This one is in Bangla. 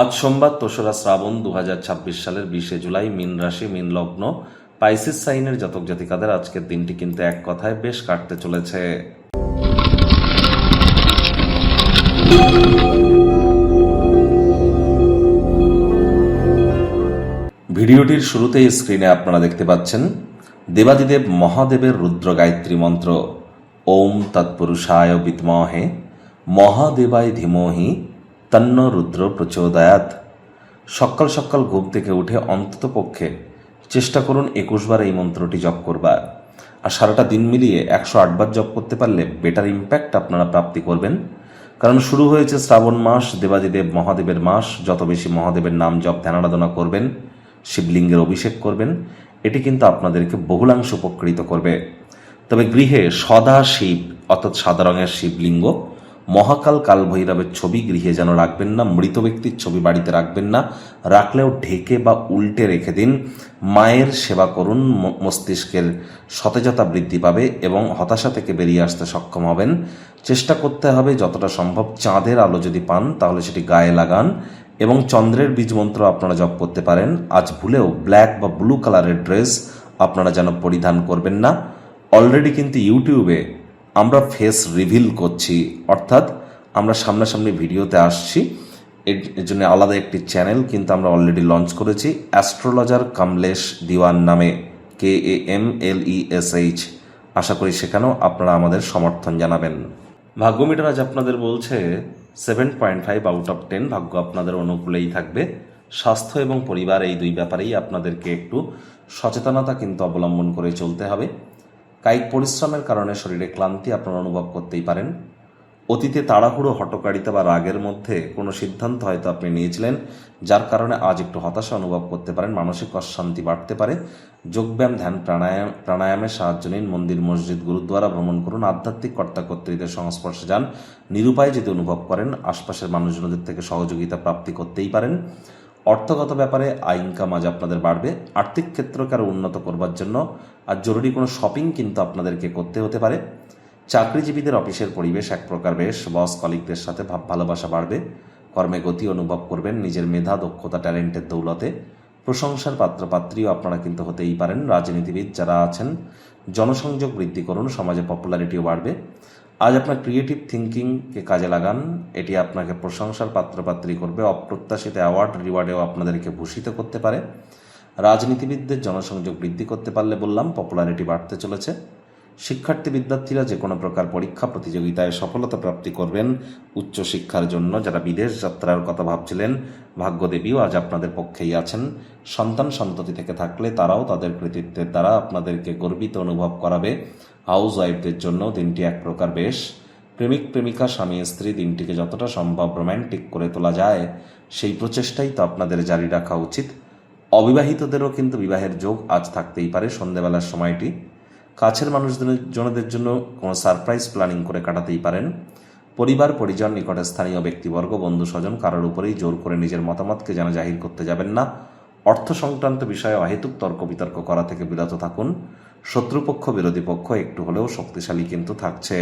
আজ সোমবার ২রা শ্রাবণ ২০২৬ সালের ২০শে জুলাই। মীন রাশি, মীন লগ্ন, পাইসিস সাইনের জাতক জাতিকাদের আজকের দিনটি কিন্তু এক কথায় বেশ কাটতে চলেছে। ভিডিওটির শুরুতেই স্ক্রিনে আপনারা দেখতে পাচ্ছেন দেবাদিদেব মহাদেবের রুদ্র গায়ত্রী মন্ত্র। ওম তৎপুরুষায় বিদ্মহে মহাদেবায় ধীমহি তন্ন রুদ্র প্রচোদয়াৎ। সকাল সকাল ঘুম থেকে উঠে অন্তত পক্ষে চেষ্টা করুন ২১ বার এই মন্ত্রটি জপ করবার। আর সারাটা দিন মিলিয়ে ১০৮ বার জপ করতে পারলে বেটার ইম্প্যাক্ট আপনারা প্রাপ্তি করবেন। কারণ শুরু হয়েছে শ্রাবণ মাস, দেবাদিদেব মহাদেবের মাস। যত বেশি মহাদেবের নাম জপ ধ্যান আরাধনা করবেন, শিবলিঙ্গের অভিষেক করবেন, এটি কিন্তু আপনাদেরকে বহুলাংশ উপকৃত করবে। তবে গৃহে সদা শিব অর্থাৎ সাদা রঙের শিবলিঙ্গ, মহাকাল কালভৈরবের ছবি গৃহে যেন রাখবেন না। মৃত ব্যক্তির ছবি বাড়িতে রাখবেন না, রাখলেও ঢেকে বা উল্টে রেখে দিন। মায়ের সেবা করুন, মস্তিষ্কের সতেজতা বৃদ্ধি পাবে এবং হতাশা থেকে বেরিয়ে আসতে সক্ষম হবেন। চেষ্টা করতে হবে যতটা সম্ভব চাঁদের আলো যদি পান তাহলে সেটি গায়ে লাগান এবং চন্দ্রের বীজ মন্ত্র আপনারা জপ করতে পারেন। আজ ভুলেও ব্ল্যাক বা ব্লু কালারের ড্রেস আপনারা যেন পরিধান করবেন না। অলরেডি কিন্তু ইউটিউবে আমরা ফেস রিভিল করছি, অর্থাৎ আমরা সামনাসামনি ভিডিওতে আসছি। এর জন্য আলাদা একটি চ্যানেল কিন্তু আমরা অলরেডি লঞ্চ করেছি, অ্যাস্ট্রোলজার কমলেশ দিওয়ান নামে, KAMLESH। আশা করি সেখানেও আপনারা আমাদের সমর্থন জানাবেন। ভাগ্য মিটার আজ আপনাদের বলছে 7.5 আউট অফ 10। ভাগ্য আপনাদের অনুকূলেই থাকবে। স্বাস্থ্য এবং পরিবার এই দুই ব্যাপারেই আপনাদেরকে একটু সচেতনতা কিন্তু অবলম্বন করে চলতে হবে। কায়িক পরিশ্রমের কারণে শরীরে ক্লান্তি আপনারা অনুভব করতেই পারেন। অতীতে তাড়াহুড়ো, হঠকারিতা বা রাগের মধ্যে কোনো সিদ্ধান্ত হয়তো আপনি নিয়েছিলেন, যার কারণে আজ একটু হতাশা অনুভব করতে পারেন। মানসিক অশান্তি বাড়তে পারে। যোগব্যায়াম, ধ্যান, প্রাণায়ামের সাহায্য নিন। মন্দির, মসজিদ, গুরুদ্বারা ভ্রমণ করুন। আধ্যাত্মিক কর্তাকর্ত্রীদের সংস্পর্শে যান। নিরুপায় যদি অনুভব করেন, আশপাশের মানুষজনদের থেকে সহযোগিতা প্রাপ্তি করতেই পারেন। অর্থগত ব্যাপারে ইনকাম আজ আপনাদের বাড়বে। আর্থিক ক্ষেত্রকে আরও উন্নত করবার জন্য আর জরুরি কোনো শপিং কিন্তু আপনাদেরকে করতে হতে পারে। চাকরিজীবীদের অফিসের পরিবেশ এক প্রকার বেশ। বস কলিগদের সাথে ভাব ভালোবাসা বাড়বে। কর্মে গতি অনুভব করবেন নিজের মেধা, দক্ষতা, ট্যালেন্টের দৌলতে। প্রশংসার পাত্রপাত্রীও আপনারা কিন্তু হতেই পারেন। রাজনীতিবিদ যারা আছেন, জনসংযোগ বৃদ্ধি করুন, সমাজে পপুলারিটিও বাড়বে। আজ আপনার ক্রিয়েটিভ থিঙ্কিংকে কাজে লাগান, এটি আপনাকে প্রশংসার পাত্রপাত্রী করবে। অপ্রত্যাশিত অ্যাওয়ার্ড রিওয়ার্ডেও আপনাদেরকে ভূষিত করতে পারে। রাজনীতিবিদদের জনসংযোগ বৃদ্ধি করতে পারলে বললাম পপুলারিটি বাড়তে চলেছে। শিক্ষার্থী বিদ্যার্থীরা যে কোনো প্রকার পরীক্ষা প্রতিযোগিতায় সফলতা প্রাপ্তি করবেন। উচ্চশিক্ষার জন্য যারা বিদেশ যাত্রার কথা ভাবছিলেন, ভাগ্যদেবীও আজ আপনাদের পক্ষেই আছেন। সন্তান সন্ততি থেকে থাকলে তারাও তাদের কৃতিত্বের দ্বারা আপনাদেরকে গর্বিত অনুভব করাবে। হাউস ওয়াইফদের জন্য দিনটি এক প্রকার বেশ। প্রেমিক প্রেমিকা, স্বামী স্ত্রী দিনটিকে যতটা সম্ভব রোম্যান্টিক করে তোলা যায় সেই প্রচেষ্টাই তো আপনাদের জারি রাখা উচিত। অবিবাহিতদেরও কিন্তু বিবাহের যোগ আজ থাকতেই পারে। সন্ধ্যেবেলার সময়টি কাছের মানুষজনদের জন্য কোনো সারপ্রাইজ প্ল্যানিং করে কাটাতেই পারেন। পরিবার পরিজন, নিকটে স্থানীয় ব্যক্তিবর্গ, বন্ধু স্বজন কারোর উপরেই জোর করে নিজের মতামতকে যেন জাহির করতে যাবেন না। অর্থ সংক্রান্ত বিষয়ে অহেতুক তর্ক বিতর্ক করা থেকে বিরত থাকুন। শত্রুপক্ষ বিরোধী পক্ষ একটু হলেও শক্তিশালী কিন্তু থাকছে।